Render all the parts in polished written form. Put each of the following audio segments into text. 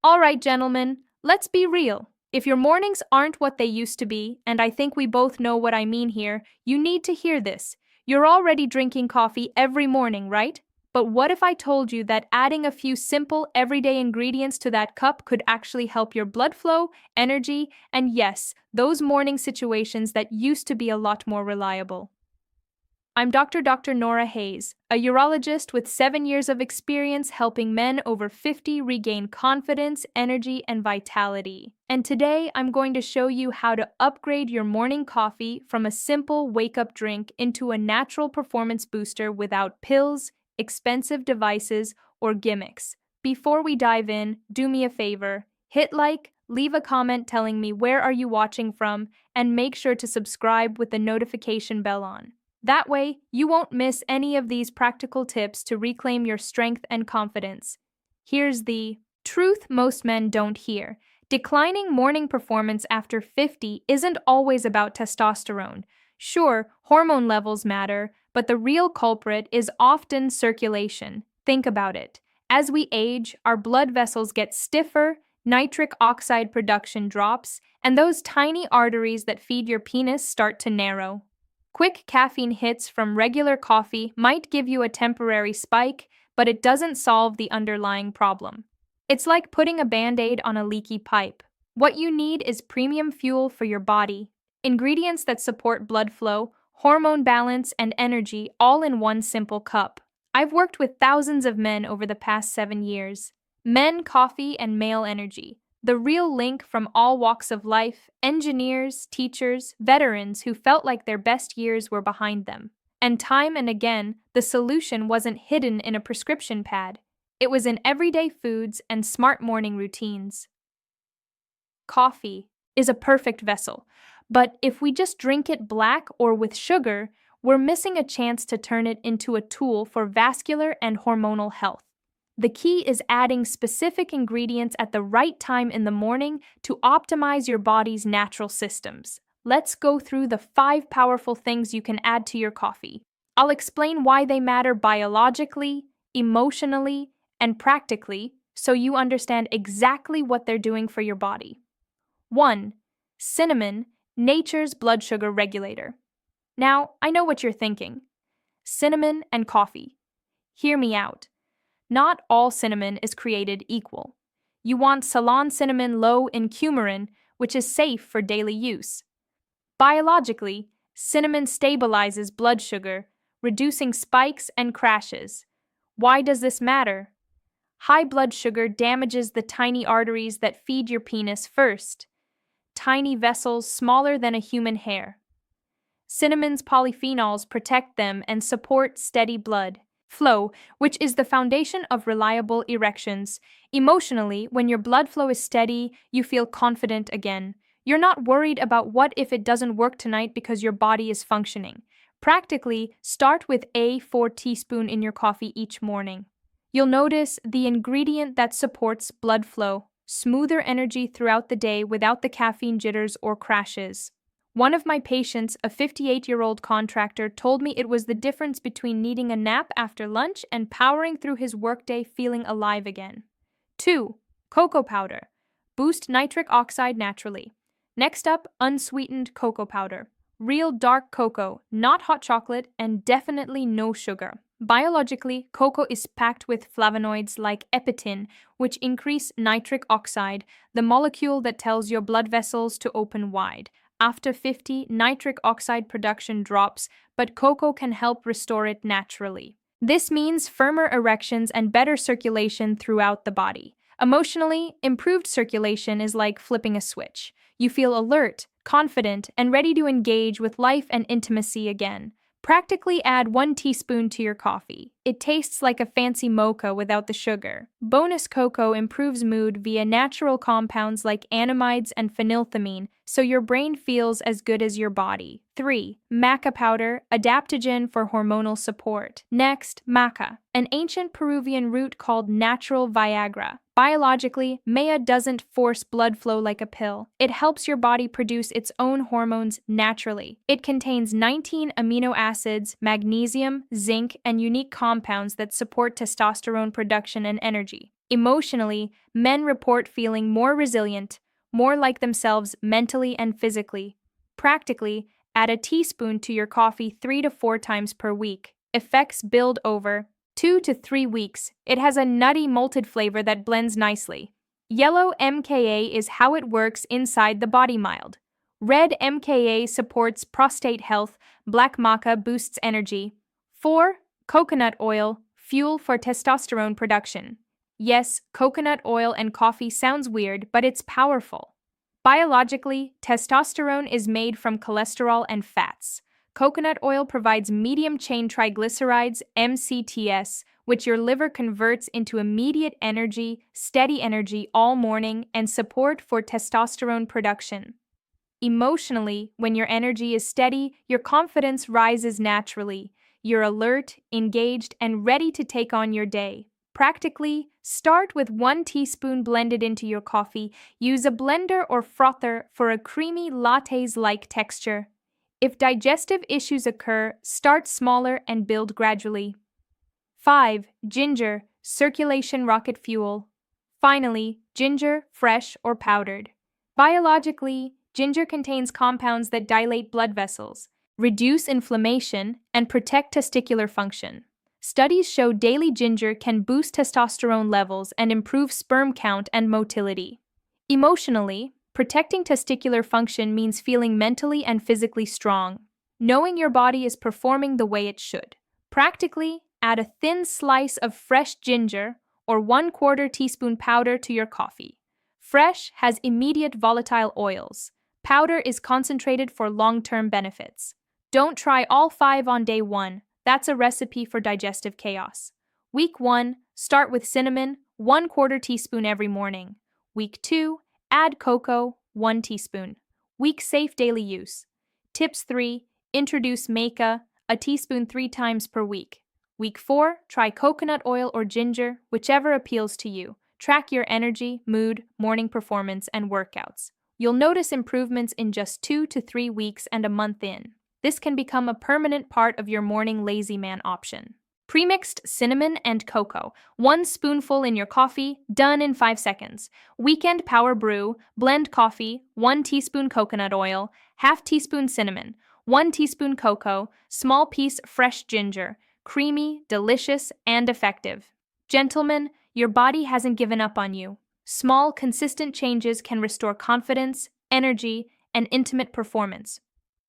All right, gentlemen, let's be real. If your mornings aren't what they used to be, and I think we both know what I mean here, you need to hear this. You're already drinking coffee every morning, right? But what if I told you that adding a few simple, everyday ingredients to that cup could actually help your blood flow, energy, and yes, those morning situations that used to be a lot more reliable? I'm Dr. Nora Hayes, a urologist with 7 years of experience helping men over 50 regain confidence, energy, and vitality. And today I'm going to show you how to upgrade your morning coffee from a simple wake up drink into a natural performance booster without pills, expensive devices, or gimmicks. Before we dive in, do me a favor, hit like, leave a comment telling me where are you watching from, and make sure to subscribe with the notification bell on. That way, you won't miss any of these practical tips to reclaim your strength and confidence. Here's the truth most men don't hear. Declining morning performance after 50 isn't always about testosterone. Sure, hormone levels matter, but the real culprit is often circulation. Think about it. As we age, our blood vessels get stiffer, nitric oxide production drops, and those tiny arteries that feed your penis start to narrow. Quick caffeine hits from regular coffee might give you a temporary spike, but it doesn't solve the underlying problem. It's like putting a band-aid on a leaky pipe. What you need is premium fuel for your body, ingredients that support blood flow, hormone balance, and energy all in one simple cup. I've worked with thousands of men over the past 7 years. Men, coffee, and male energy. The real link from all walks of life, engineers, teachers, veterans who felt like their best years were behind them. And time and again, the solution wasn't hidden in a prescription pad. It was in everyday foods and smart morning routines. Coffee is a perfect vessel, but if we just drink it black or with sugar, we're missing a chance to turn it into a tool for vascular and hormonal health. The key is adding specific ingredients at the right time in the morning to optimize your body's natural systems. Let's go through the 5 powerful things you can add to your coffee. I'll explain why they matter biologically, emotionally, and practically so you understand exactly what they're doing for your body. 1. Cinnamon, nature's blood sugar regulator. Now, I know what you're thinking. Cinnamon and coffee. Hear me out. Not all cinnamon is created equal. You want Ceylon cinnamon low in coumarin, which is safe for daily use. Biologically, cinnamon stabilizes blood sugar, reducing spikes and crashes. Why does this matter? High blood sugar damages the tiny arteries that feed your penis first, tiny vessels smaller than a human hair. Cinnamon's polyphenols protect them and support steady blood flow, which is the foundation of reliable erections. Emotionally, when your blood flow is steady, you feel confident again. You're not worried about what if it doesn't work tonight because your body is functioning. Practically, start with a 4 teaspoon in your coffee each morning. You'll notice the ingredient that supports blood flow, smoother energy throughout the day without the caffeine jitters or crashes. One of my patients, a 58-year-old contractor, told me it was the difference between needing a nap after lunch and powering through his workday feeling alive again. 2. Cocoa powder. Boost nitric oxide naturally. Next up, unsweetened cocoa powder. Real dark cocoa, not hot chocolate, and definitely no sugar. Biologically, cocoa is packed with flavonoids like epithin, which increase nitric oxide, the molecule that tells your blood vessels to open wide. After 50, nitric oxide production drops, but cocoa can help restore it naturally. This means firmer erections and better circulation throughout the body. Emotionally, improved circulation is like flipping a switch. You feel alert, confident, and ready to engage with life and intimacy again. Practically add 1 teaspoon to your coffee. It tastes like a fancy mocha without the sugar. Bonus cocoa improves mood via natural compounds like anamides and phenylphthalein, so your brain feels as good as your body. 3. Maca powder, adaptogen for hormonal support. Next, maca, an ancient Peruvian root called natural viagra. Biologically, maca doesn't force blood flow like a pill. It helps your body produce its own hormones naturally. It contains 19 amino acids, magnesium, zinc, and unique compounds that support testosterone production and energy. Emotionally, men report feeling more resilient, more like themselves mentally and physically. Practically, add a teaspoon to your coffee 3 to 4 times per week. Effects build over 2 to 3 weeks. It has a nutty malted flavor that blends nicely. Yellow MKA is how it works inside the body mild. Red MKA supports prostate health, black maca boosts energy. 4. Coconut oil, fuel for testosterone production. Yes, coconut oil and coffee sounds weird, but it's powerful. Biologically, testosterone is made from cholesterol and fats. Coconut oil provides medium-chain triglycerides, MCTs, which your liver converts into immediate energy, steady energy all morning, and support for testosterone production. Emotionally, when your energy is steady, your confidence rises naturally. You're alert, engaged, and ready to take on your day. Practically, start with 1 teaspoon blended into your coffee. Use a blender or frother for a creamy lattes-like texture. If digestive issues occur, start smaller and build gradually. 5. Ginger, circulation rocket fuel. Finally, ginger, fresh or powdered. Biologically, ginger contains compounds that dilate blood vessels, reduce inflammation, and protect testicular function. Studies show daily ginger can boost testosterone levels and improve sperm count and motility. Emotionally, protecting testicular function means feeling mentally and physically strong, knowing your body is performing the way it should. Practically, add a thin slice of fresh ginger or 1/4 teaspoon powder to your coffee. Fresh has immediate volatile oils. Powder is concentrated for long-term benefits. Don't try all 5 on day 1. That's a recipe for digestive chaos. Week 1, start with cinnamon, 1/4 teaspoon every morning. Week 2, add cocoa, 1 teaspoon. Week safe daily use. Tips 3, introduce maca, a teaspoon 3 times per week. Week 4, try coconut oil or ginger, whichever appeals to you. Track your energy, mood, morning performance, and workouts. You'll notice improvements in just 2 to 3 weeks and a month in. This can become a permanent part of your morning lazy man option. Premixed cinnamon and cocoa, 1 spoonful in your coffee, done in 5 seconds. Weekend power brew, blend coffee, 1 teaspoon coconut oil, half teaspoon cinnamon, 1 teaspoon cocoa, small piece fresh ginger. Creamy, delicious, and effective. Gentlemen, your body hasn't given up on you. Small, consistent changes can restore confidence, energy, and intimate performance.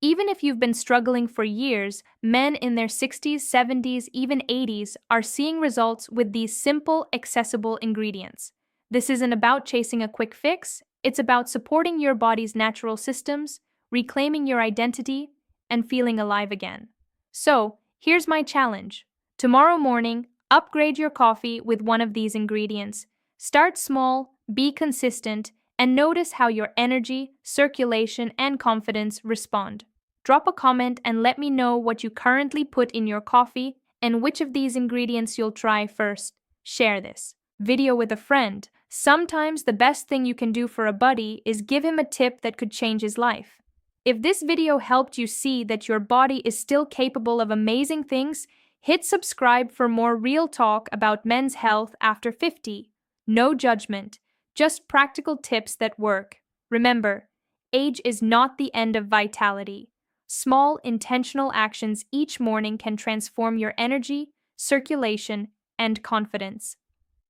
Even if you've been struggling for years, men in their 60s, 70s, even 80s are seeing results with these simple, accessible ingredients. This isn't about chasing a quick fix, it's about supporting your body's natural systems, reclaiming your identity, and feeling alive again. So, here's my challenge. Tomorrow morning, upgrade your coffee with one of these ingredients. Start small, be consistent, and notice how your energy, circulation, and confidence respond. Drop a comment and let me know what you currently put in your coffee and which of these ingredients you'll try first. Share this video with a friend. Sometimes the best thing you can do for a buddy is give him a tip that could change his life. If this video helped you see that your body is still capable of amazing things, hit subscribe for more real talk about men's health after 50. No judgment, just practical tips that work. Remember, age is not the end of vitality. Small, intentional actions each morning can transform your energy, circulation, and confidence.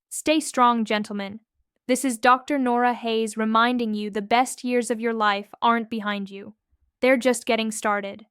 Stay strong, gentlemen. This is Dr. Nora Hayes reminding you the best years of your life aren't behind you. They're just getting started.